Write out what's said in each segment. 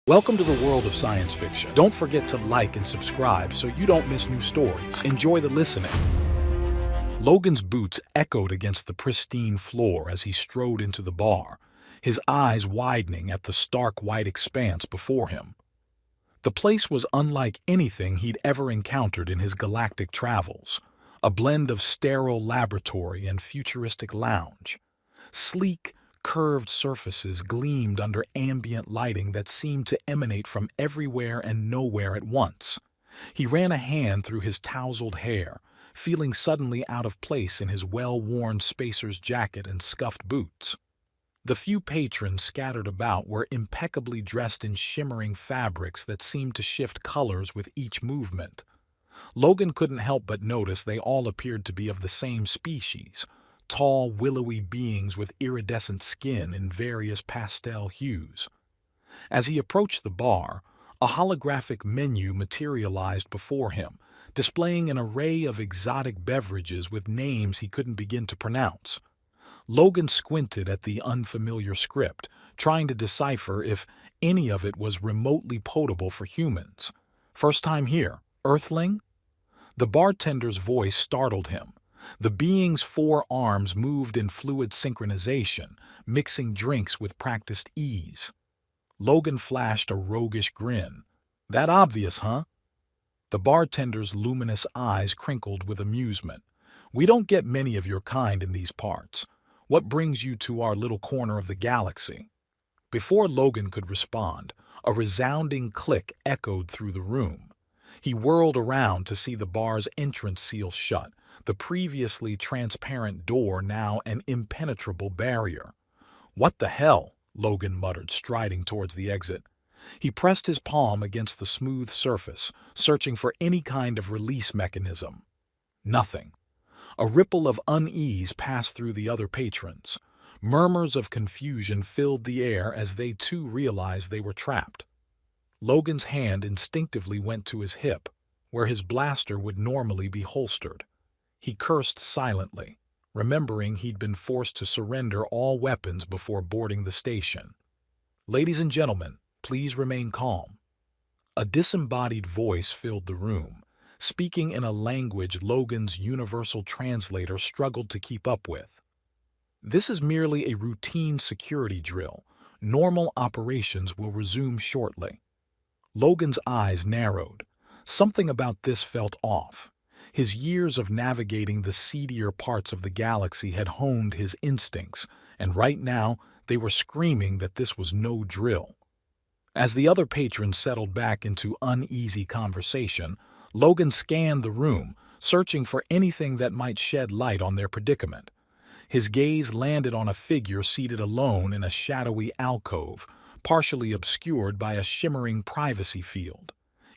Welcome to the world of science fiction. Don't forget to like and subscribe so you don't miss new stories. Enjoy the listening. Logan's boots echoed against the pristine floor as he strode into the bar, his eyes widening at the stark white expanse before him. The place was unlike anything he'd ever encountered in his galactic travels, a blend of sterile laboratory and futuristic lounge. Sleek, curved surfaces gleamed under ambient lighting that seemed to emanate from everywhere and nowhere at once. He ran a hand through his tousled hair, feeling suddenly out of place in his well-worn spacer's jacket and scuffed boots. The few patrons scattered about were impeccably dressed in shimmering fabrics that seemed to shift colors with each movement. Logan couldn't help but notice they all appeared to be of the same species, tall, willowy beings with iridescent skin in various pastel hues. As he approached the bar, a holographic menu materialized before him, displaying an array of exotic beverages with names he couldn't begin to pronounce. Logan squinted at the unfamiliar script, trying to decipher if any of it was remotely potable for humans. "First time here, Earthling?" The bartender's voice startled him. The being's 4 arms moved in fluid synchronization, mixing drinks with practiced ease. Logan flashed a roguish grin. "That obvious, huh?" The bartender's luminous eyes crinkled with amusement. "We don't get many of your kind in these parts. What brings you to our little corner of the galaxy?" Before Logan could respond, a resounding click echoed through the room. He whirled around to see the bar's entrance seal shut, the previously transparent door now an impenetrable barrier. "What the hell?" Logan muttered, striding towards the exit. He pressed his palm against the smooth surface, searching for any kind of release mechanism. Nothing. A ripple of unease passed through the other patrons. Murmurs of confusion filled the air as they too realized they were trapped. Logan's hand instinctively went to his hip, where his blaster would normally be holstered. He cursed silently, remembering he'd been forced to surrender all weapons before boarding the station. "Ladies and gentlemen, please remain calm." A disembodied voice filled the room, speaking in a language Logan's universal translator struggled to keep up with. "This is merely a routine security drill. Normal operations will resume shortly." Logan's eyes narrowed. Something about this felt off. His years of navigating the seedier parts of the galaxy had honed his instincts, and right now they were screaming that this was no drill. As the other patrons settled back into uneasy conversation, Logan scanned the room, searching for anything that might shed light on their predicament. His gaze landed on a figure seated alone in a shadowy alcove, partially obscured by a shimmering privacy field.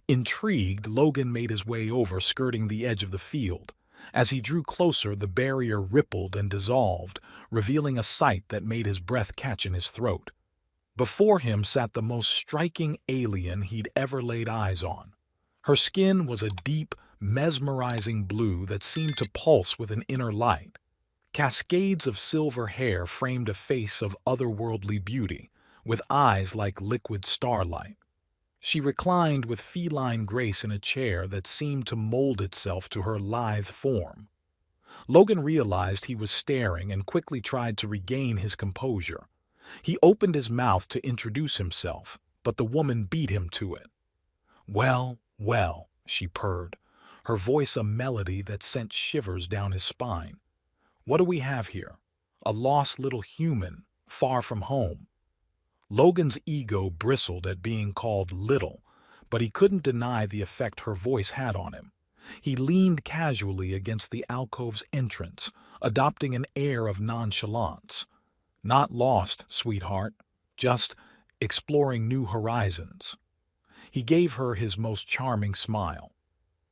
Intrigued, Logan made his way over, skirting the edge of the field. As he drew closer, the barrier rippled and dissolved, revealing a sight that made his breath catch in his throat. Before him sat the most striking alien he'd ever laid eyes on. Her skin was a deep, mesmerizing blue that seemed to pulse with an inner light. Cascades of silver hair framed a face of otherworldly beauty, with eyes like liquid starlight. She reclined with feline grace in a chair that seemed to mold itself to her lithe form. Logan realized he was staring and quickly tried to regain his composure. He opened his mouth to introduce himself, but the woman beat him to it. "Well, well," she purred, her voice a melody that sent shivers down his spine. "What do we have here? A lost little human, far from home." Logan's ego bristled at being called little, but he couldn't deny the effect her voice had on him. He leaned casually against the alcove's entrance, adopting an air of nonchalance. "Not lost, sweetheart, just exploring new horizons." He gave her his most charming smile.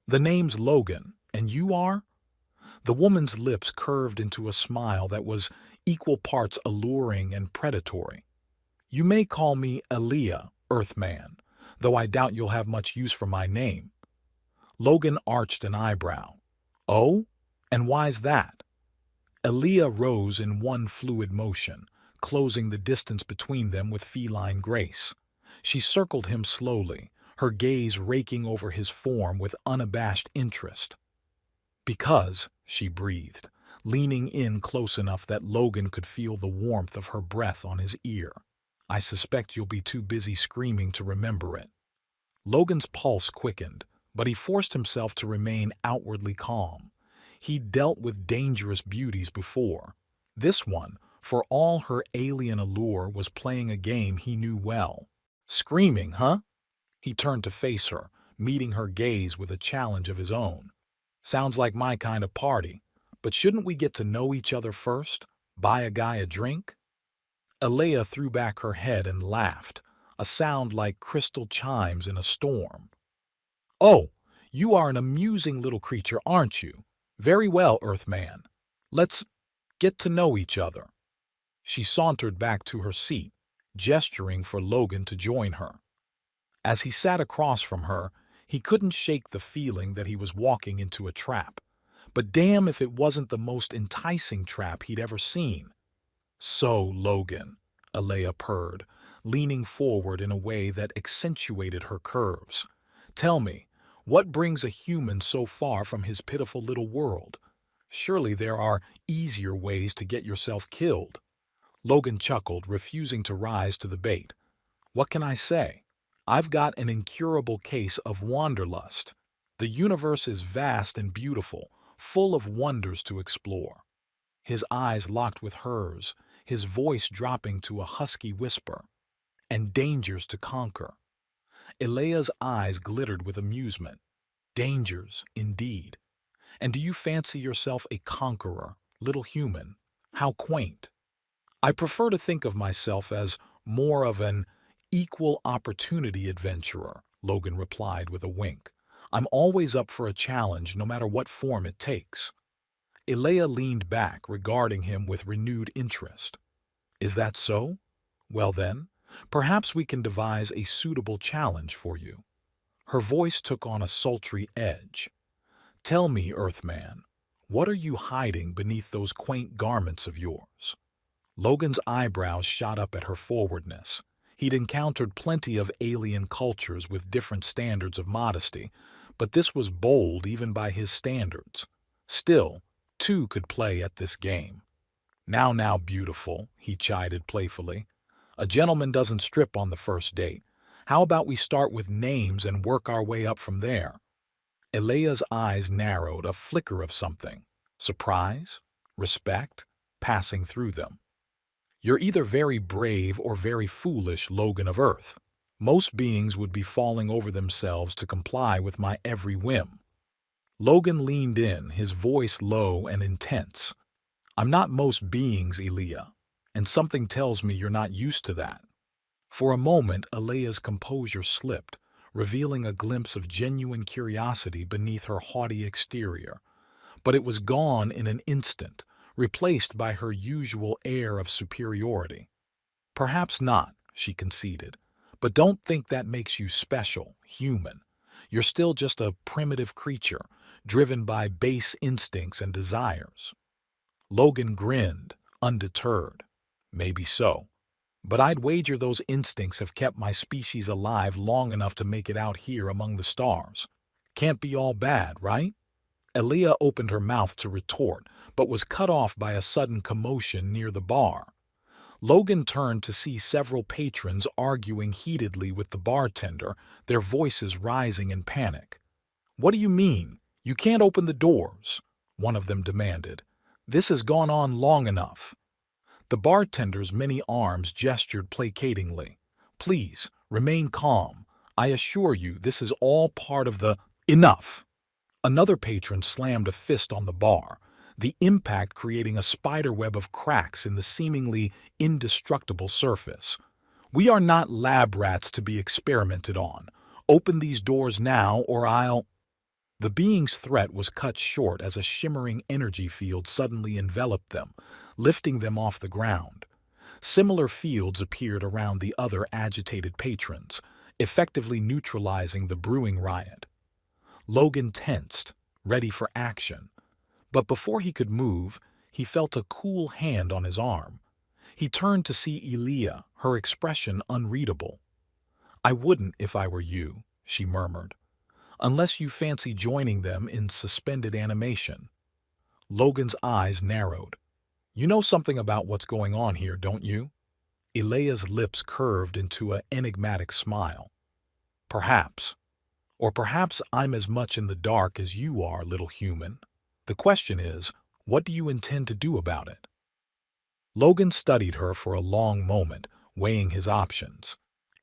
"The name's Logan, and you are?" The woman's lips curved into a smile that was equal parts alluring and predatory. "You may call me Aaliyah, Earthman, though I doubt you'll have much use for my name." Logan arched an eyebrow. "Oh? And why's that?" Aaliyah rose in one fluid motion, closing the distance between them with feline grace. She circled him slowly, her gaze raking over his form with unabashed interest. "Because," she breathed, leaning in close enough that Logan could feel the warmth of her breath on his ear. "I suspect you'll be too busy screaming to remember it." Logan's pulse quickened, but he forced himself to remain outwardly calm. He'd dealt with dangerous beauties before. This one, for all her alien allure, was playing a game he knew well. "Screaming, huh?" He turned to face her, meeting her gaze with a challenge of his own. "Sounds like my kind of party. But shouldn't we get to know each other first? Buy a guy a drink?" Alea threw back her head and laughed, a sound like crystal chimes in a storm. "Oh, you are an amusing little creature, aren't you? Very well, Earthman. Let's get to know each other." She sauntered back to her seat, gesturing for Logan to join her. As he sat across from her, he couldn't shake the feeling that he was walking into a trap. But damn if it wasn't the most enticing trap he'd ever seen. "So, Logan," Alea purred, leaning forward in a way that accentuated her curves. "Tell me, what brings a human so far from his pitiful little world? Surely there are easier ways to get yourself killed." Logan chuckled, refusing to rise to the bait. "What can I say? I've got an incurable case of wanderlust. The universe is vast and beautiful, full of wonders to explore." His eyes locked with hers, his voice dropping to a husky whisper. "And dangers to conquer." Alea's eyes glittered with amusement. "Dangers, indeed. And do you fancy yourself a conqueror, little human? How quaint." "I prefer to think of myself as more of an equal opportunity adventurer," Logan replied with a wink. "I'm always up for a challenge, no matter what form it takes." Alea leaned back, regarding him with renewed interest. "Is that so? Well then, perhaps we can devise a suitable challenge for you." Her voice took on a sultry edge. "Tell me, Earthman, what are you hiding beneath those quaint garments of yours?" Logan's eyebrows shot up at her forwardness. He'd encountered plenty of alien cultures with different standards of modesty, but this was bold even by his standards. Still, two could play at this game. Now, beautiful," he chided playfully. "A gentleman doesn't strip on the first date. How about we start with names and work our way up from there?" Alea's eyes narrowed, a flicker of something. Surprise? Respect? Passing through them. "You're either very brave or very foolish, Logan of Earth. Most beings would be falling over themselves to comply with my every whim." Logan leaned in, his voice low and intense. "I'm not most beings, Alea, and something tells me you're not used to that." For a moment, Alea's composure slipped, revealing a glimpse of genuine curiosity beneath her haughty exterior. But it was gone in an instant, replaced by her usual air of superiority. "Perhaps not," she conceded, "but don't think that makes you special, human. You're still just a primitive creature, driven by base instincts and desires." Logan grinned, undeterred. "Maybe so. But I'd wager those instincts have kept my species alive long enough to make it out here among the stars. Can't be all bad, right?" Alea opened her mouth to retort, but was cut off by a sudden commotion near the bar. Logan turned to see several patrons arguing heatedly with the bartender, their voices rising in panic. "What do you mean? You can't open the doors," one of them demanded. "This has gone on long enough." The bartender's many arms gestured placatingly. "Please, remain calm. I assure you this is all part of the—" "Enough!" Another patron slammed a fist on the bar, the impact creating a spiderweb of cracks in the seemingly indestructible surface. "We are not lab rats to be experimented on. Open these doors now or I'll—" The being's threat was cut short as a shimmering energy field suddenly enveloped them, lifting them off the ground. Similar fields appeared around the other agitated patrons, effectively neutralizing the brewing riot. Logan tensed, ready for action. But before he could move, he felt a cool hand on his arm. He turned to see Alea, her expression unreadable. I wouldn't if I were you, she murmured, unless you fancy joining them in suspended animation. Logan's eyes narrowed. You know something about what's going on here, don't you? Elea's lips curved into an enigmatic smile. Perhaps. Or perhaps I'm as much in the dark as you are, little human. The question is, what do you intend to do about it? Logan studied her for a long moment, weighing his options.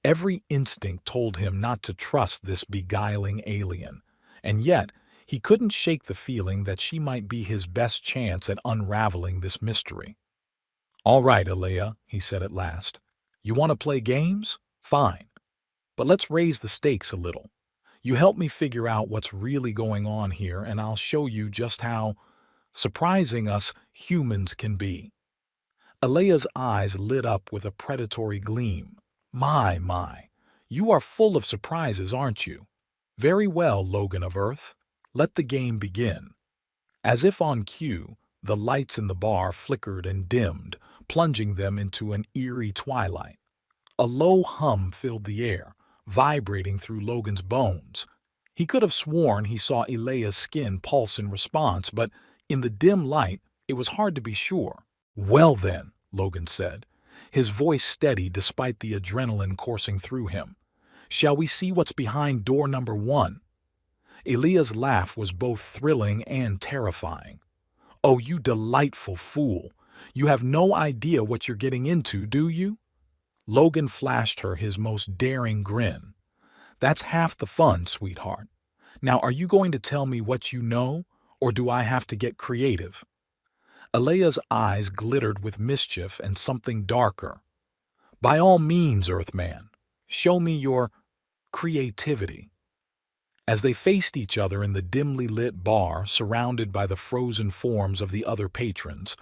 Every instinct told him not to trust this beguiling alien, and yet he couldn't shake the feeling that she might be his best chance at unraveling this mystery. All right, Elea, he said at last. You want to play games? Fine. But let's raise the stakes a little. You help me figure out what's really going on here, and I'll show you just how surprising us humans can be. Elea's eyes lit up with a predatory gleam. My, you are full of surprises, aren't you? Very well, Logan of Earth. Let the game begin. As if on cue, the lights in the bar flickered and dimmed, plunging them into an eerie twilight. A low hum filled the air, vibrating through Logan's bones. He could have sworn he saw Elea's skin pulse in response, but in the dim light, it was hard to be sure. Well then, Logan said, his voice steady despite the adrenaline coursing through him. Shall we see what's behind door number 1? Elea's laugh was both thrilling and terrifying. Oh, you delightful fool. You have no idea what you're getting into, do you? Logan flashed her his most daring grin. That's half the fun, sweetheart. Now, are you going to tell me what you know, or do I have to get creative? Elea's eyes glittered with mischief and something darker. By all means, Earthman, show me your creativity. As they faced each other in the dimly lit bar surrounded by the frozen forms of the other patrons,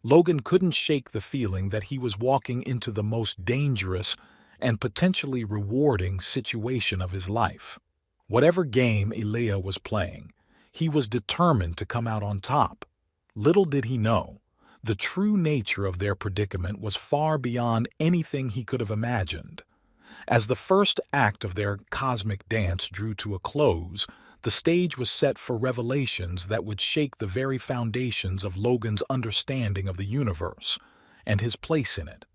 Logan couldn't shake the feeling that he was walking into the most dangerous and potentially rewarding situation of his life. Whatever game Elea was playing, he was determined to come out on top. Little did he know, the true nature of their predicament was far beyond anything he could have imagined. As the first act of their cosmic dance drew to a close, the stage was set for revelations that would shake the very foundations of Logan's understanding of the universe and his place in it.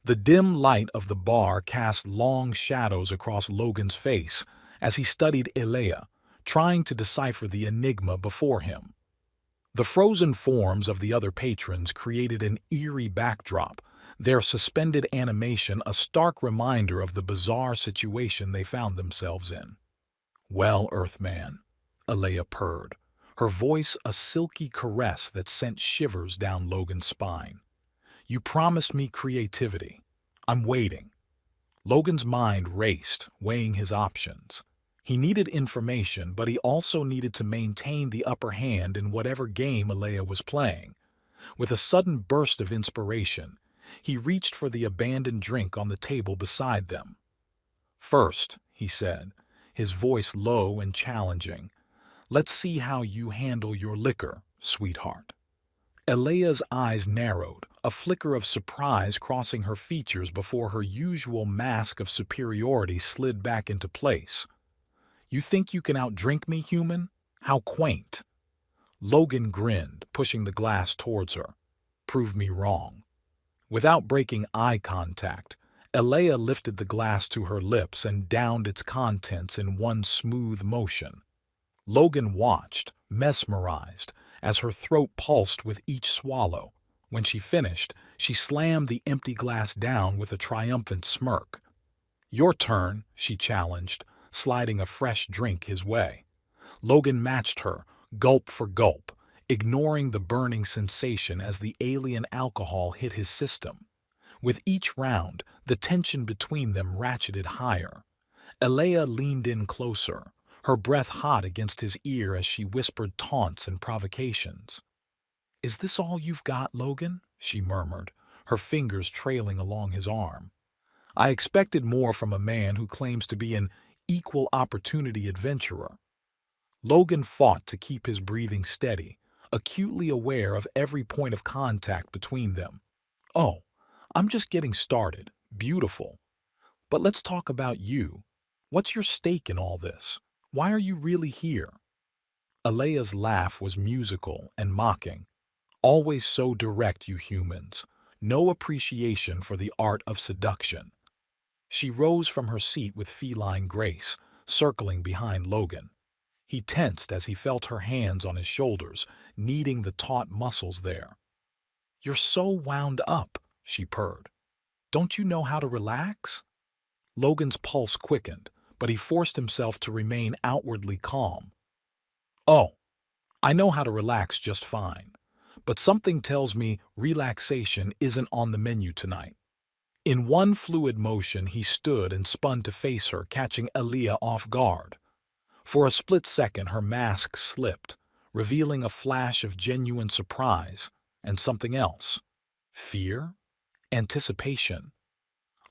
The dim light of the bar cast long shadows across Logan's face as he studied Elea, trying to decipher the enigma before him. The frozen forms of the other patrons created an eerie backdrop, their suspended animation a stark reminder of the bizarre situation they found themselves in. Well, Earthman, Elea purred, her voice a silky caress that sent shivers down Logan's spine. You promised me creativity. I'm waiting. Logan's mind raced, weighing his options. He needed information, but he also needed to maintain the upper hand in whatever game Elea was playing. With a sudden burst of inspiration, he reached for the abandoned drink on the table beside them. First, he said, his voice low and challenging, let's see how you handle your liquor, sweetheart. Elea's eyes narrowed, a flicker of surprise crossing her features before her usual mask of superiority slid back into place. You think you can outdrink me, human? How quaint. Logan grinned, pushing the glass towards her. Prove me wrong. Without breaking eye contact, Elea lifted the glass to her lips and downed its contents in one smooth motion. Logan watched, mesmerized, as her throat pulsed with each swallow. When she finished, she slammed the empty glass down with a triumphant smirk. Your turn, she challenged, sliding a fresh drink his way. Logan matched her, gulp for gulp, ignoring the burning sensation as the alien alcohol hit his system. With each round, the tension between them ratcheted higher. Elea leaned in closer, her breath hot against his ear as she whispered taunts and provocations. Is this all you've got, Logan? She murmured, her fingers trailing along his arm. I expected more from a man who claims to be an equal opportunity adventurer. Logan fought to keep his breathing steady, acutely aware of every point of contact between them. Oh, I'm just getting started. Beautiful. But let's talk about you. What's your stake in all this? Why are you really here? Alea's laugh was musical and mocking. Always so direct, you humans. No appreciation for the art of seduction. She rose from her seat with feline grace, circling behind Logan. He tensed as he felt her hands on his shoulders, kneading the taut muscles there. "You're so wound up," she purred. "Don't you know how to relax?" Logan's pulse quickened, but he forced himself to remain outwardly calm. "Oh, I know how to relax just fine, but something tells me relaxation isn't on the menu tonight." In one fluid motion, he stood and spun to face her, catching Alea off guard. For a split second, her mask slipped, revealing a flash of genuine surprise and something else. Fear? Anticipation?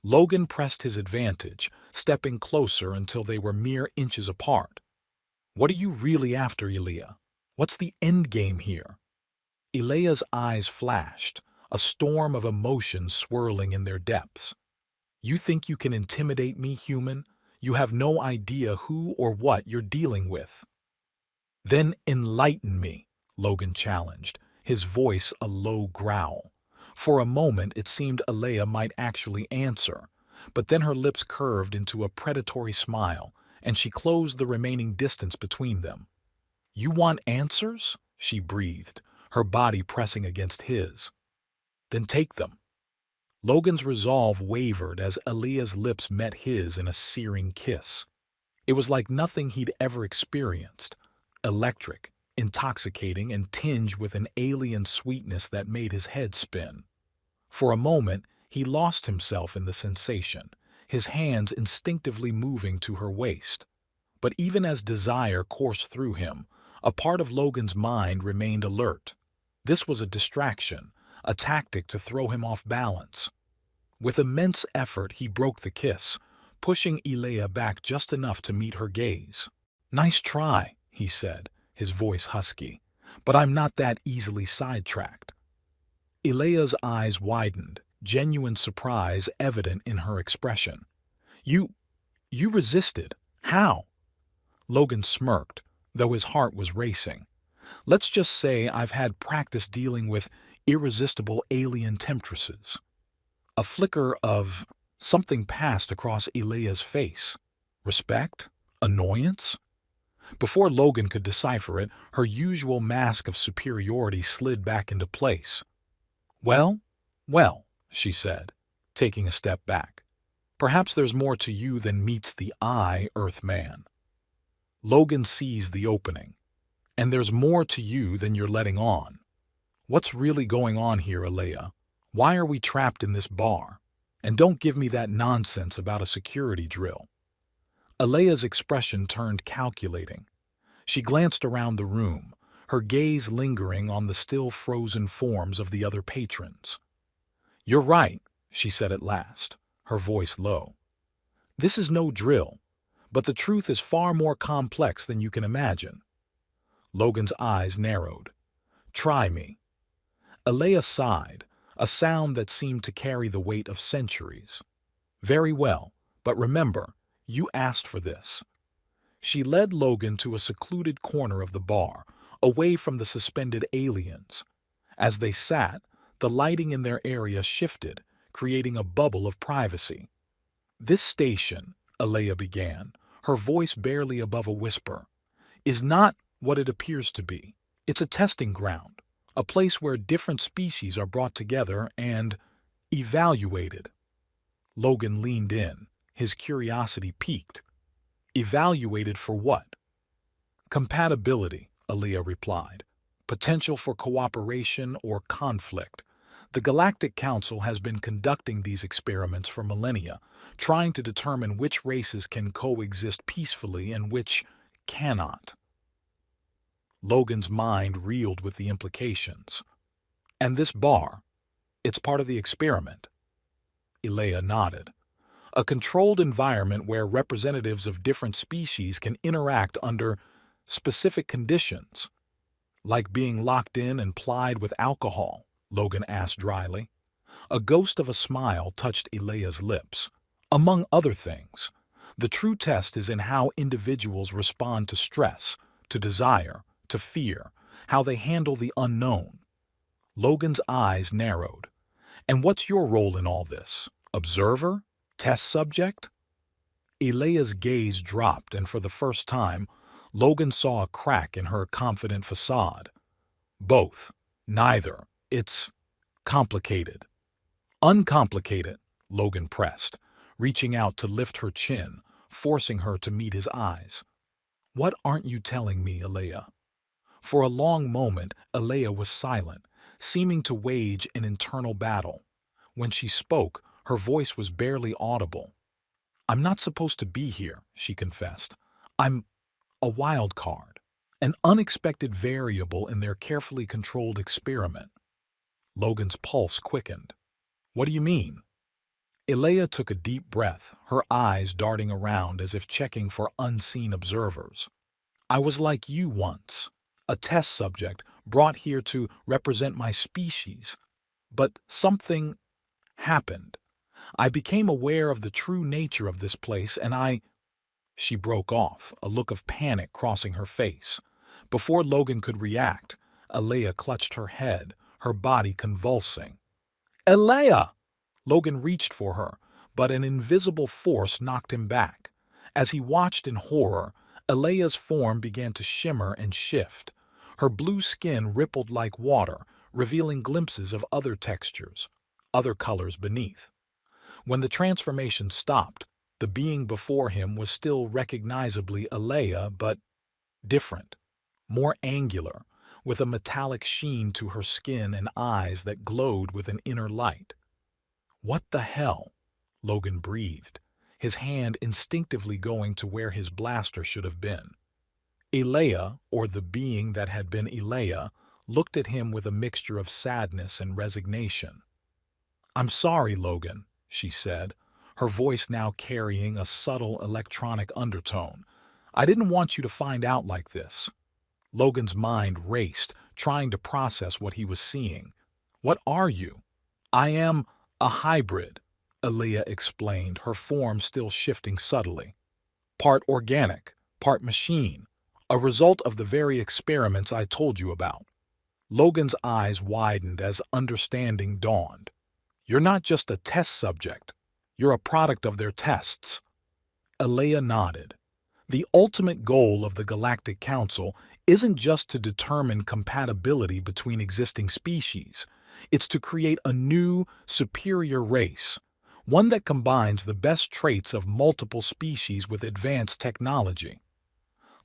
Logan pressed his advantage, stepping closer until they were mere inches apart. "What are you really after, Alea? What's the end game here?" Alea's eyes flashed, a storm of emotion swirling in their depths. "You think you can intimidate me, human? You have no idea who or what you're dealing with." "Then enlighten me," Logan challenged, his voice a low growl. For a moment it seemed Alea might actually answer, but then her lips curved into a predatory smile, and she closed the remaining distance between them. "You want answers?" she breathed, her body pressing against his. "Then take them." Logan's resolve wavered as Alea's lips met his in a searing kiss. It was like nothing he'd ever experienced, electric, intoxicating, and tinged with an alien sweetness that made his head spin. For a moment, he lost himself in the sensation, his hands instinctively moving to her waist. But even as desire coursed through him, a part of Logan's mind remained alert. This was a distraction, a tactic to throw him off balance. With immense effort, he broke the kiss, pushing Alea back just enough to meet her gaze. "Nice try," he said, his voice husky, "but I'm not that easily sidetracked." Alea's eyes widened, genuine surprise evident in her expression. You resisted. How?" Logan smirked, though his heart was racing. "Let's just say I've had practice dealing with irresistible alien temptresses." A flicker of something passed across Alea's face. Respect? Annoyance? Before Logan could decipher it, her usual mask of superiority slid back into place. Well, she said, taking a step back. "Perhaps there's more to you than meets the eye, Earthman." Logan seized the opening. "And there's more to you than you're letting on. What's really going on here, Alea? Why are we trapped in this bar? And don't give me that nonsense about a security drill." Alea's expression turned calculating. She glanced around the room, her gaze lingering on the still frozen forms of the other patrons. "You're right," she said at last, her voice low. "This is no drill, but the truth is far more complex than you can imagine." Logan's eyes narrowed. "Try me." Alea sighed, a sound that seemed to carry the weight of centuries. "Very well, but remember, you asked for this." She led Logan to a secluded corner of the bar, away from the suspended aliens. As they sat, the lighting in their area shifted, creating a bubble of privacy. "This station," Alea began, her voice barely above a whisper, "is not what it appears to be. It's a testing ground, a place where different species are brought together and evaluated." Logan leaned in, his curiosity piqued. "Evaluated for what?" "Compatibility," Alea replied. "Potential for cooperation or conflict. The Galactic Council has been conducting these experiments for millennia, trying to determine which races can coexist peacefully and which cannot." Logan's mind reeled with the implications. "And this bar? It's part of the experiment?" Alea nodded. "A controlled environment where representatives of different species can interact under specific conditions." "Like being locked in and plied with alcohol?" Logan asked dryly. A ghost of a smile touched Alea's lips. Among other things, the true test is in how individuals respond to stress, to desire, to fear, how they handle the unknown. Logan's eyes narrowed. And what's your role in all this? Observer? Test subject? Elea's gaze dropped, and for the first time, Logan saw a crack in her confident facade. Both. Neither. It's complicated. Uncomplicated, Logan pressed, reaching out to lift her chin, forcing her to meet his eyes. What aren't you telling me, Elea? For a long moment, Elea was silent, seeming to wage an internal battle. When she spoke, her voice was barely audible. I'm not supposed to be here, she confessed. I'm a wild card, an unexpected variable in their carefully controlled experiment. Logan's pulse quickened. What do you mean? Elea took a deep breath, her eyes darting around as if checking for unseen observers. I was like you once, a test subject brought here to represent my species. But something happened. I became aware of the true nature of this place, and She broke off, a look of panic crossing her face. Before Logan could react, Elea clutched her head, her body convulsing. Elea! Logan reached for her, but an invisible force knocked him back. As he watched in horror, Elea's form began to shimmer and shift. Her blue skin rippled like water, revealing glimpses of other textures, other colors beneath. When the transformation stopped, the being before him was still recognizably Elea, but different, more angular, with a metallic sheen to her skin and eyes that glowed with an inner light. What the hell? Logan breathed, his hand instinctively going to where his blaster should have been. Elea, or the being that had been Elea, looked at him with a mixture of sadness and resignation. I'm sorry, Logan, she said, her voice now carrying a subtle electronic undertone. I didn't want you to find out like this. Logan's mind raced, trying to process what he was seeing. What are you? I am a hybrid, Elea explained, her form still shifting subtly. Part organic, part machine, a result of the very experiments I told you about. Logan's eyes widened as understanding dawned. You're not just a test subject. You're a product of their tests. Elea nodded. The ultimate goal of the Galactic Council isn't just to determine compatibility between existing species. It's to create a new, superior race, one that combines the best traits of multiple species with advanced technology.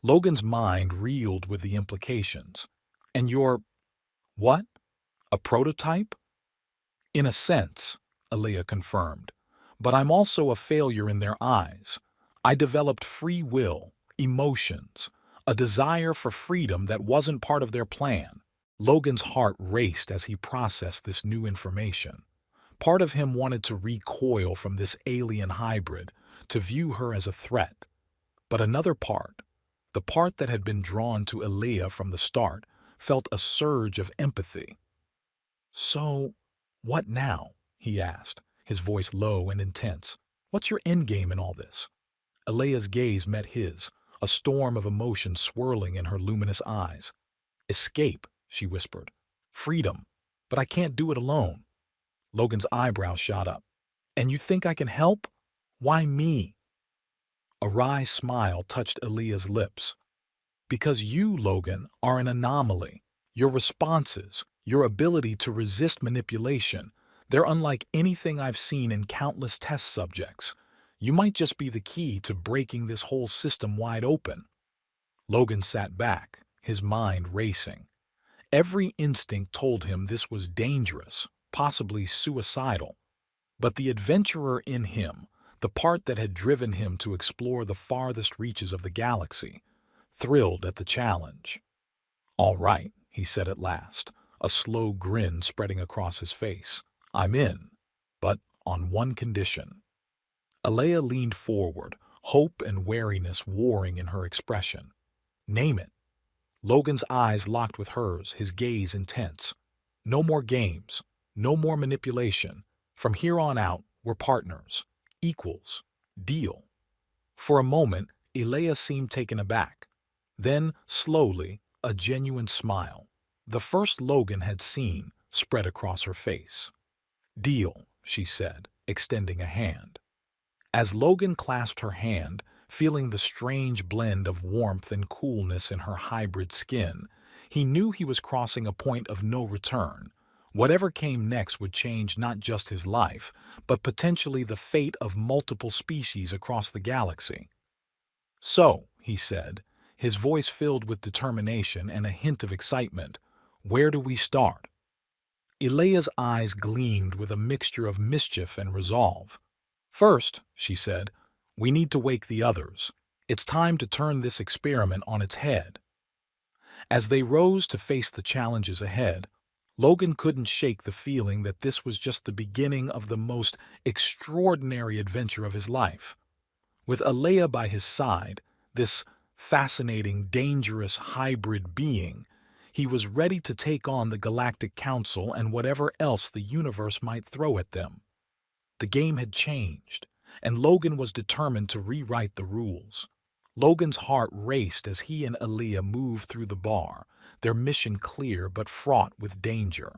Logan's mind reeled with the implications. And you're, what? A prototype? In a sense, Elea confirmed. But I'm also a failure in their eyes. I developed free will, emotions, a desire for freedom that wasn't part of their plan. Logan's heart raced as he processed this new information. Part of him wanted to recoil from this alien hybrid, to view her as a threat. But another part, the part that had been drawn to Elea from the start, felt a surge of empathy. So, what now? He asked, his voice low and intense. What's your endgame in all this? Elea's gaze met his, a storm of emotion swirling in her luminous eyes. Escape, she whispered. Freedom. But I can't do it alone. Logan's eyebrows shot up. And you think I can help? Why me? A wry smile touched Elea's lips. Because you, Logan, are an anomaly. Your responses, your ability to resist manipulation, they're unlike anything I've seen in countless test subjects. You might just be the key to breaking this whole system wide open. Logan sat back, his mind racing. Every instinct told him this was dangerous, possibly suicidal. But the adventurer in him, the part that had driven him to explore the farthest reaches of the galaxy, thrilled at the challenge. All right, he said at last, a slow grin spreading across his face. I'm in, but on one condition. Elea leaned forward, hope and wariness warring in her expression. Name it. Logan's eyes locked with hers, his gaze intense. No more games, no more manipulation. From here on out, we're partners. Equals. Deal. For a moment, Elea seemed taken aback. Then, slowly, a genuine smile, the first Logan had seen, spread across her face. Deal, she said, extending a hand. As Logan clasped her hand, feeling the strange blend of warmth and coolness in her hybrid skin, he knew he was crossing a point of no return. Whatever came next would change not just his life, but potentially the fate of multiple species across the galaxy. So, he said, his voice filled with determination and a hint of excitement, where do we start? Elea's eyes gleamed with a mixture of mischief and resolve. First, she said, we need to wake the others. It's time to turn this experiment on its head. As they rose to face the challenges ahead, Logan couldn't shake the feeling that this was just the beginning of the most extraordinary adventure of his life. With Elea by his side, this fascinating, dangerous hybrid being, he was ready to take on the Galactic Council and whatever else the universe might throw at them. The game had changed, and Logan was determined to rewrite the rules. Logan's heart raced as he and Elea moved through the bar, their mission clear but fraught with danger.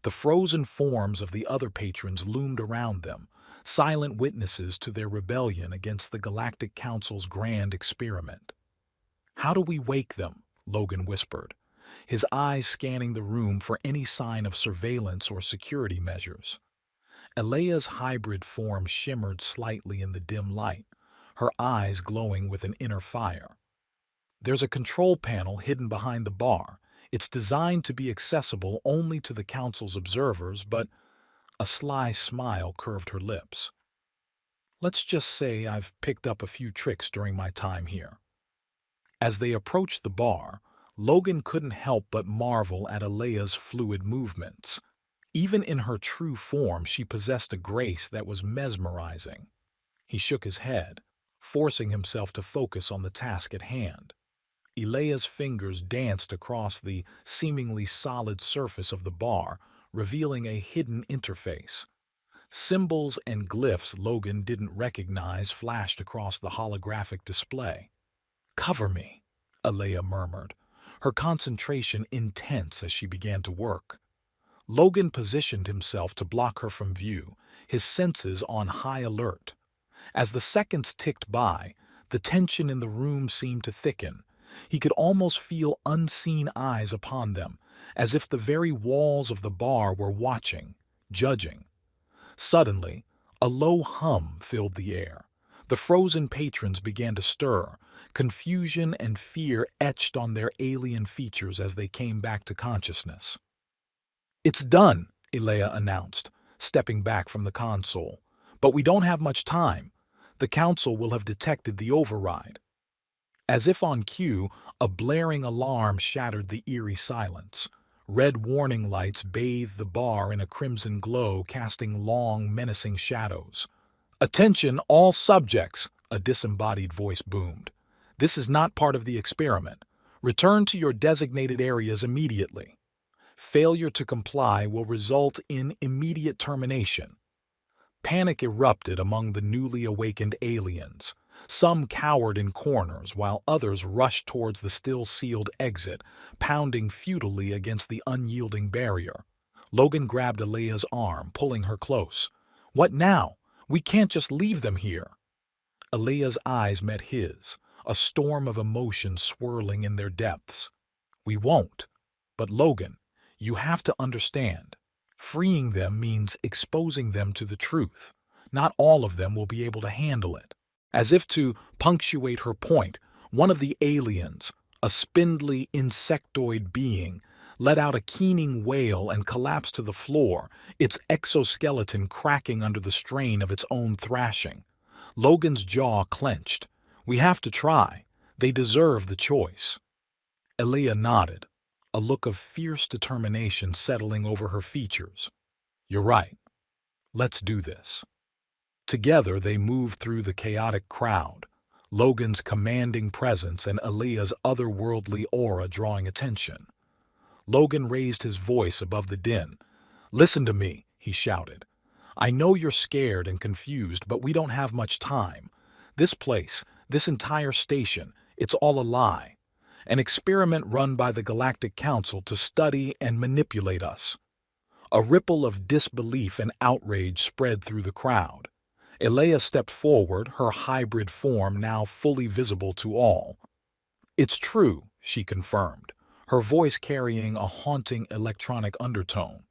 The frozen forms of the other patrons loomed around them, silent witnesses to their rebellion against the Galactic Council's grand experiment. How do we wake them? Logan whispered, his eyes scanning the room for any sign of surveillance or security measures. Elea's hybrid form shimmered slightly in the dim light, her eyes glowing with an inner fire. There's a control panel hidden behind the bar. It's designed to be accessible only to the Council's observers, but a sly smile curved her lips. Let's just say I've picked up a few tricks during my time here. As they approached the bar, Logan couldn't help but marvel at Elea's fluid movements. Even in her true form, she possessed a grace that was mesmerizing. He shook his head, forcing himself to focus on the task at hand. Elea's fingers danced across the seemingly solid surface of the bar, revealing a hidden interface. Symbols and glyphs Logan didn't recognize flashed across the holographic display. "Cover me," Elea murmured, her concentration intense as she began to work. Logan positioned himself to block her from view, his senses on high alert. As the seconds ticked by, the tension in the room seemed to thicken. He could almost feel unseen eyes upon them, as if the very walls of the bar were watching, judging. Suddenly, a low hum filled the air. The frozen patrons began to stir, confusion and fear etched on their alien features as they came back to consciousness. "It's done," Elea announced, stepping back from the console. "But we don't have much time. The Council will have detected the override." As if on cue, a blaring alarm shattered the eerie silence. Red warning lights bathed the bar in a crimson glow, casting long, menacing shadows. "Attention, all subjects," a disembodied voice boomed. "This is not part of the experiment. Return to your designated areas immediately. Failure to comply will result in immediate termination." Panic erupted among the newly awakened aliens. Some cowered in corners, while others rushed towards the still-sealed exit, pounding futilely against the unyielding barrier. Logan grabbed Elea's arm, pulling her close. "What now? We can't just leave them here." Elea's eyes met his, a storm of emotion swirling in their depths. "We won't. But Logan, you have to understand. Freeing them means exposing them to the truth. Not all of them will be able to handle it." As if to punctuate her point, one of the aliens, a spindly insectoid being, let out a keening wail and collapsed to the floor, its exoskeleton cracking under the strain of its own thrashing. Logan's jaw clenched. "We have to try. They deserve the choice." Elea nodded, a look of fierce determination settling over her features. "You're right. Let's do this." Together they moved through the chaotic crowd, Logan's commanding presence and Elea's otherworldly aura drawing attention. Logan raised his voice above the din. "Listen to me," he shouted. I know you're scared and confused, but we don't have much time. This place, this entire station, it's all a lie. An experiment run by the Galactic Council to study and manipulate us. A ripple of disbelief and outrage spread through the crowd. Elea stepped forward, her hybrid form now fully visible to all. It's true, she confirmed, her voice carrying a haunting electronic undertone.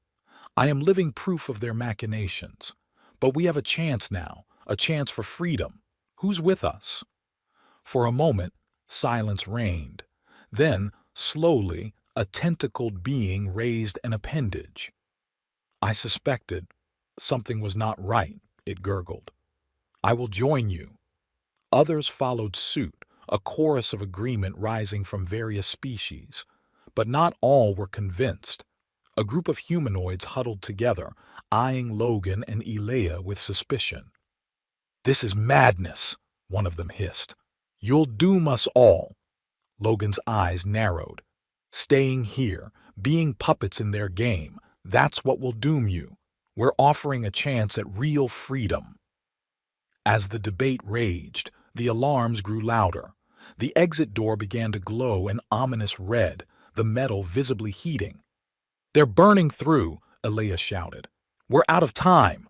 I am living proof of their machinations. But we have a chance now, a chance for freedom. Who's with us? For a moment, silence reigned. Then, slowly, a tentacled being raised an appendage. I suspected something was not right, it gurgled. I will join you. Others followed suit, a chorus of agreement rising from various species. But not all were convinced. A group of humanoids huddled together, eyeing Logan and Elea with suspicion. This is madness, one of them hissed. You'll doom us all. Logan's eyes narrowed. Staying here, being puppets in their game, that's what will doom you. We're offering a chance at real freedom. As the debate raged, the alarms grew louder. The exit door began to glow an ominous red, the metal visibly heating. They're burning through, Elea shouted. We're out of time.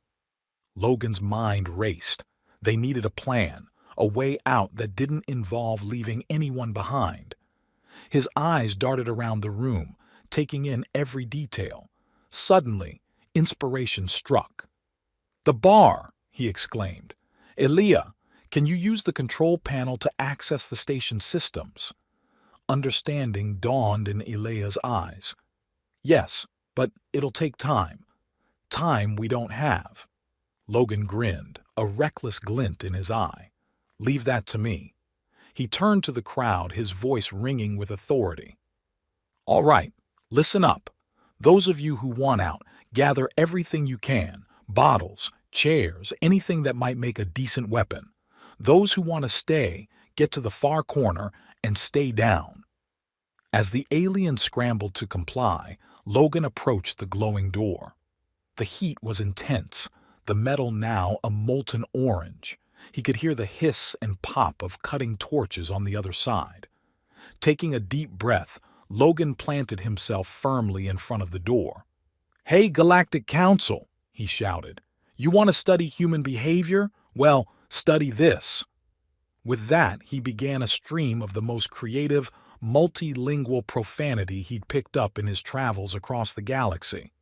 Logan's mind raced. They needed a plan, a way out that didn't involve leaving anyone behind. His eyes darted around the room, taking in every detail. Suddenly, inspiration struck. The bar, he exclaimed. Elea, can you use the control panel to access the station's systems? Understanding dawned in Elea's eyes. Yes, but it'll take time. Time we don't have. Logan grinned, a reckless glint in his eye. Leave that to me. He turned to the crowd, his voice ringing with authority. All right, listen up. Those of you who want out, gather everything you can. Bottles, chairs, anything that might make a decent weapon. Those who want to stay, get to the far corner and stay down. As the alien scrambled to comply, Logan approached the glowing door. The heat was intense, the metal now a molten orange. He could hear the hiss and pop of cutting torches on the other side. Taking a deep breath, Logan planted himself firmly in front of the door. Hey, Galactic Council, he shouted. You want to study human behavior? Well, study this. With that, he began a stream of the most creative, multilingual profanity he'd picked up in his travels across the galaxy.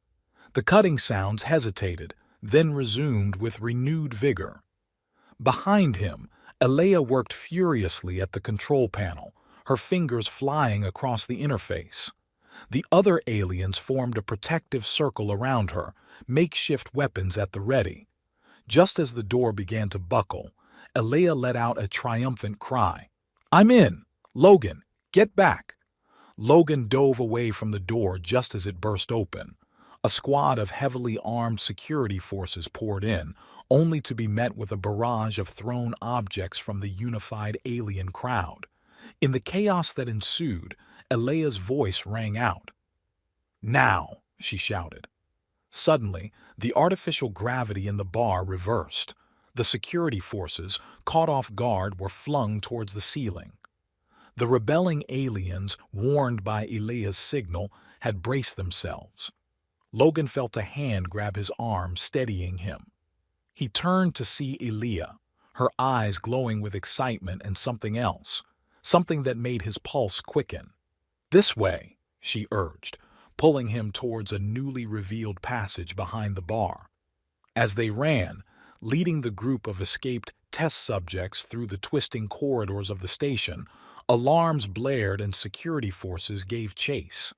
The cutting sounds hesitated, then resumed with renewed vigor. Behind him, Elea worked furiously at the control panel, her fingers flying across the interface. The other aliens formed a protective circle around her, makeshift weapons at the ready. Just as the door began to buckle, Elea let out a triumphant cry. I'm in! Logan, get back! Logan dove away from the door just as it burst open. A squad of heavily armed security forces poured in, only to be met with a barrage of thrown objects from the unified alien crowd. In the chaos that ensued, Elea's voice rang out. Now, she shouted. Suddenly, the artificial gravity in the bar reversed. The security forces, caught off guard, were flung towards the ceiling. The rebelling aliens, warned by Elea's signal, had braced themselves. Logan felt a hand grab his arm, steadying him. He turned to see Elea, her eyes glowing with excitement and something else, something that made his pulse quicken. This way, she urged, pulling him towards a newly revealed passage behind the bar. As they ran, leading the group of escaped test subjects through the twisting corridors of the station, alarms blared and security forces gave chase.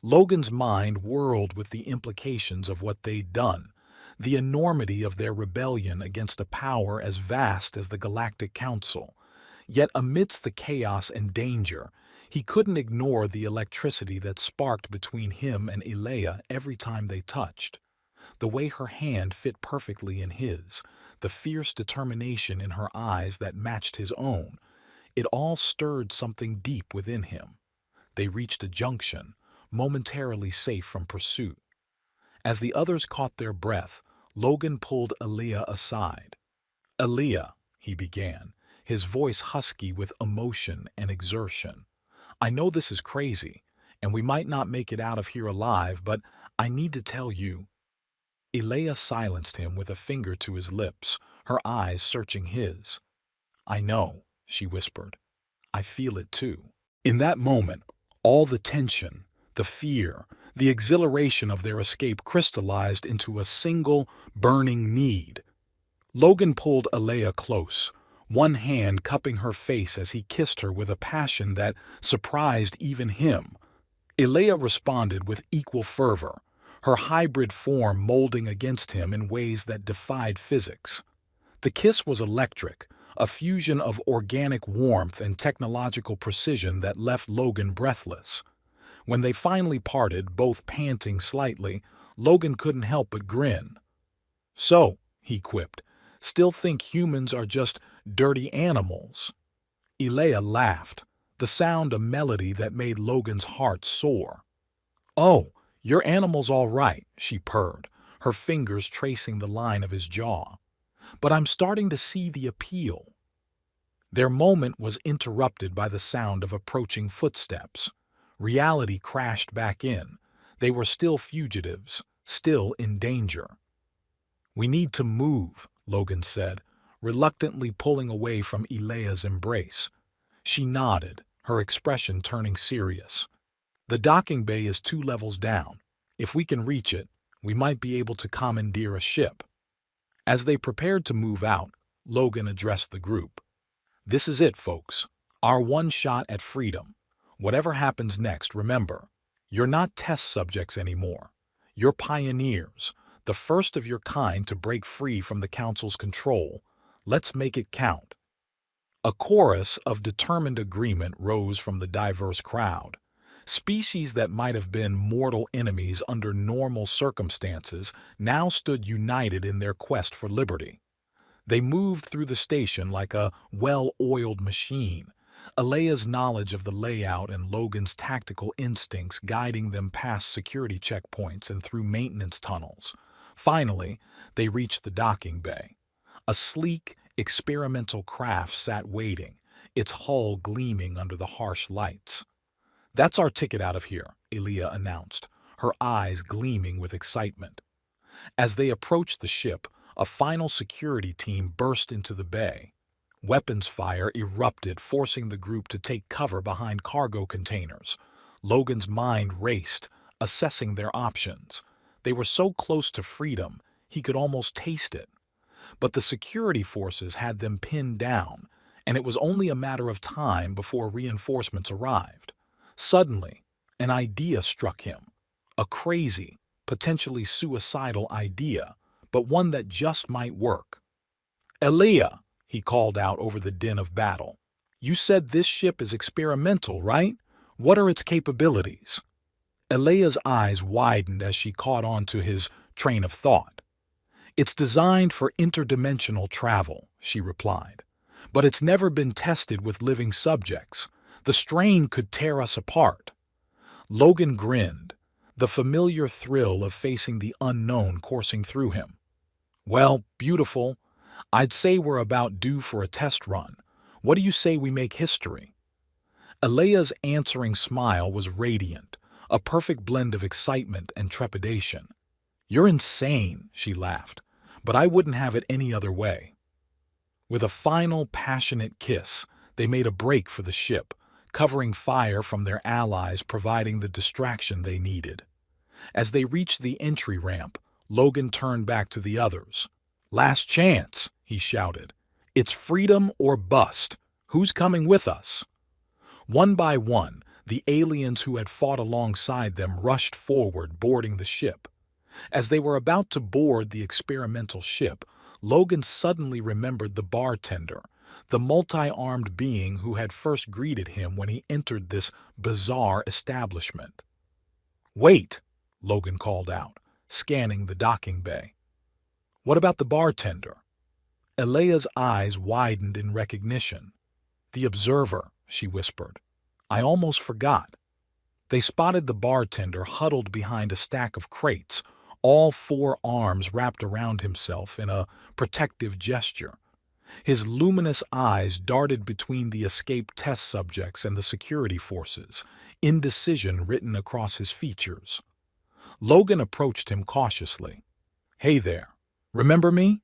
Logan's mind whirled with the implications of what they'd done, the enormity of their rebellion against a power as vast as the Galactic Council. Yet amidst the chaos and danger, he couldn't ignore the electricity that sparked between him and Elea every time they touched. The way her hand fit perfectly in his, the fierce determination in her eyes that matched his own, it all stirred something deep within him. They reached a junction, momentarily safe from pursuit. As the others caught their breath, Logan pulled Aaliyah aside. "Aaliyah," he began, his voice husky with emotion and exertion. "I know this is crazy, and we might not make it out of here alive, but I need to tell you." Aaliyah silenced him with a finger to his lips, her eyes searching his. "I know," she whispered. "I feel it too." In that moment, all the tension, the fear, the exhilaration of their escape crystallized into a single, burning need. Logan pulled Alea close, one hand cupping her face as he kissed her with a passion that surprised even him. Alea responded with equal fervor, her hybrid form molding against him in ways that defied physics. The kiss was electric, a fusion of organic warmth and technological precision that left Logan breathless. When they finally parted, both panting slightly, Logan couldn't help but grin. "So," he quipped, "still think humans are just dirty animals?" Elea laughed, the sound a melody that made Logan's heart soar. "Oh, your animal's all right," she purred, her fingers tracing the line of his jaw. "But I'm starting to see the appeal." Their moment was interrupted by the sound of approaching footsteps. Reality crashed back in. They were still fugitives, still in danger. "We need to move," Logan said, reluctantly pulling away from Elea's embrace. She nodded, her expression turning serious. "The docking bay is 2 levels down. If we can reach it, we might be able to commandeer a ship." As they prepared to move out, Logan addressed the group. "This is it, folks. Our one shot at freedom. Whatever happens next, remember, you're not test subjects anymore. You're pioneers, the first of your kind to break free from the Council's control. Let's make it count." A chorus of determined agreement rose from the diverse crowd. Species that might have been mortal enemies under normal circumstances now stood united in their quest for liberty. They moved through the station like a well-oiled machine, Alea's knowledge of the layout and Logan's tactical instincts guiding them past security checkpoints and through maintenance tunnels. Finally, they reached the docking bay. A sleek, experimental craft sat waiting, its hull gleaming under the harsh lights. "That's our ticket out of here," Alea announced, her eyes gleaming with excitement. As they approached the ship, a final security team burst into the bay. Weapons fire erupted, forcing the group to take cover behind cargo containers. Logan's mind raced, assessing their options. They were so close to freedom, he could almost taste it. But the security forces had them pinned down, and it was only a matter of time before reinforcements arrived. Suddenly, an idea struck him. A crazy, potentially suicidal idea, but one that just might work. "Alea," he called out over the din of battle. "You said this ship is experimental, right? What are its capabilities?" Alea's eyes widened as she caught on to his train of thought. "It's designed for interdimensional travel," she replied. "But it's never been tested with living subjects. The strain could tear us apart." Logan grinned, the familiar thrill of facing the unknown coursing through him. "Well, beautiful. I'd say we're about due for a test run. What do you say we make history?" Alea's answering smile was radiant, a perfect blend of excitement and trepidation. "You're insane," she laughed, "but I wouldn't have it any other way." With a final passionate kiss, they made a break for the ship, covering fire from their allies, providing the distraction they needed. As they reached the entry ramp, Logan turned back to the others. "Last chance," he shouted. "It's freedom or bust. Who's coming with us?" One by one, the aliens who had fought alongside them rushed forward, boarding the ship. As they were about to board the experimental ship, Logan suddenly remembered the bartender, the multi-armed being who had first greeted him when he entered this bizarre establishment. "Wait," Logan called out, scanning the docking bay. "What about the bartender?" Alea's eyes widened in recognition. "The observer," she whispered. "I almost forgot." They spotted the bartender huddled behind a stack of crates, all four arms wrapped around himself in a protective gesture. His luminous eyes darted between the escaped test subjects and the security forces, indecision written across his features. Logan approached him cautiously. "Hey there. Remember me?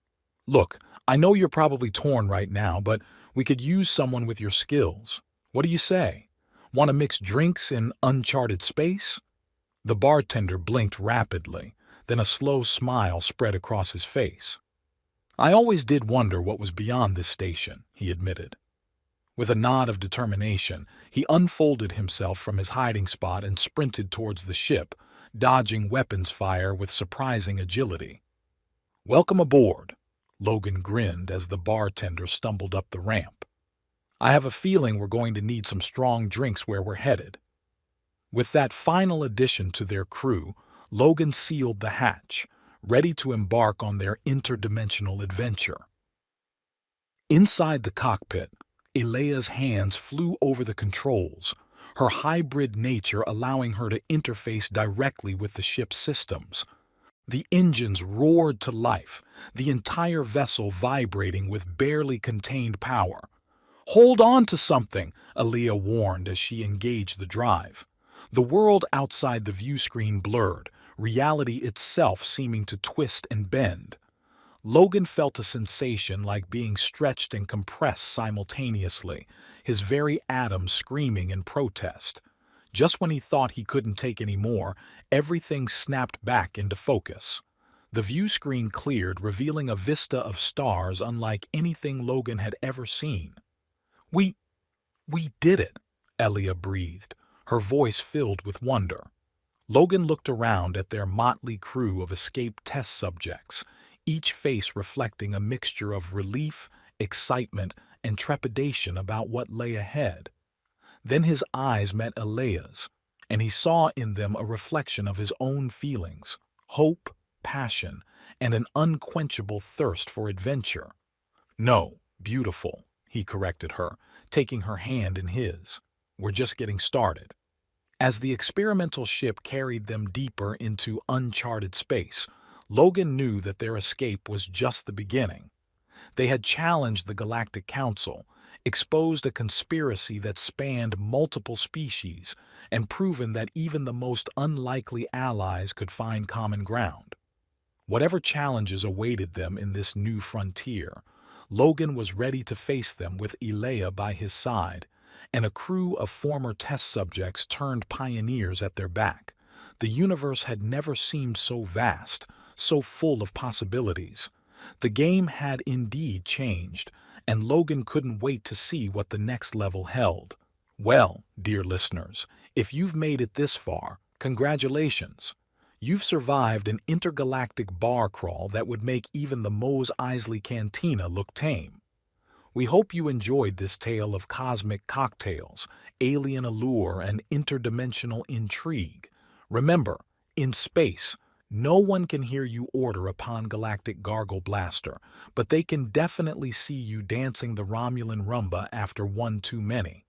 Look, I know you're probably torn right now, but we could use someone with your skills. What do you say? Want to mix drinks in uncharted space?" The bartender blinked rapidly, then a slow smile spread across his face. "I always did wonder what was beyond this station," he admitted. With a nod of determination, he unfolded himself from his hiding spot and sprinted towards the ship, dodging weapons fire with surprising agility. "Welcome aboard," Logan grinned as the bartender stumbled up the ramp. "I have a feeling we're going to need some strong drinks where we're headed." With that final addition to their crew, Logan sealed the hatch, ready to embark on their interdimensional adventure. Inside the cockpit, Elea's hands flew over the controls, her hybrid nature allowing her to interface directly with the ship's systems. The engines roared to life, the entire vessel vibrating with barely contained power. "Hold on to something," Alea warned as she engaged the drive. The world outside the view screen blurred, reality itself seeming to twist and bend. Logan felt a sensation like being stretched and compressed simultaneously, his very atoms screaming in protest. Just when he thought he couldn't take any more, everything snapped back into focus. The view screen cleared, revealing a vista of stars unlike anything Logan had ever seen. We did it," Elia breathed, her voice filled with wonder. Logan looked around at their motley crew of escaped test subjects, each face reflecting a mixture of relief, excitement, and trepidation about what lay ahead. Then his eyes met Elea's, and he saw in them a reflection of his own feelings, hope, passion, and an unquenchable thirst for adventure. "No, beautiful," he corrected her, taking her hand in his. "We're just getting started." As the experimental ship carried them deeper into uncharted space, Logan knew that their escape was just the beginning. They had challenged the Galactic Council, exposed a conspiracy that spanned multiple species, and proven that even the most unlikely allies could find common ground. Whatever challenges awaited them in this new frontier, Logan was ready to face them with Elea by his side, and a crew of former test subjects turned pioneers at their back. The universe had never seemed so vast, so full of possibilities. The game had indeed changed, and Logan couldn't wait to see what the next level held. Well, dear listeners, if you've made it this far, congratulations. You've survived an intergalactic bar crawl that would make even the Mos Eisley Cantina look tame. We hope you enjoyed this tale of cosmic cocktails, alien allure, and interdimensional intrigue. Remember, in space, no one can hear you order a Pan-Galactic Gargle Blaster, but they can definitely see you dancing the Romulan rumba after one too many.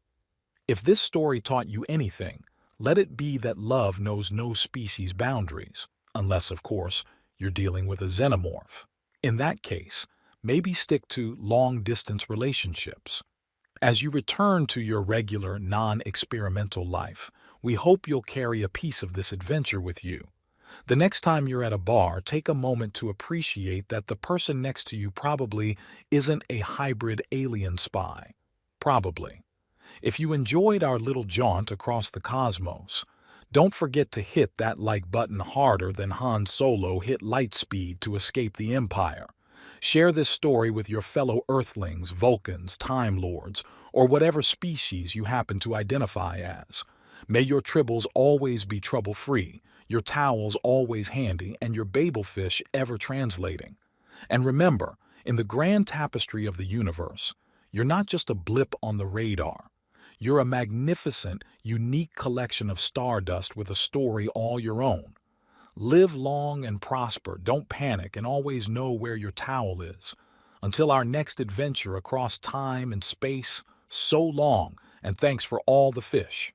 If this story taught you anything, let it be that love knows no species boundaries, unless, of course, you're dealing with a xenomorph. In that case, maybe stick to long-distance relationships. As you return to your regular, non-experimental life, we hope you'll carry a piece of this adventure with you. The next time you're at a bar, take a moment to appreciate that the person next to you probably isn't a hybrid alien spy. Probably. If you enjoyed our little jaunt across the cosmos, don't forget to hit that like button harder than Han Solo hit light speed to escape the Empire. Share this story with your fellow Earthlings, Vulcans, Time Lords, or whatever species you happen to identify as. May your tribbles always be trouble-free, your towels always handy, and your babelfish ever translating. And remember, in the grand tapestry of the universe, you're not just a blip on the radar. You're a magnificent, unique collection of stardust with a story all your own. Live long and prosper, don't panic, and always know where your towel is. Until our next adventure across time and space, so long, and thanks for all the fish.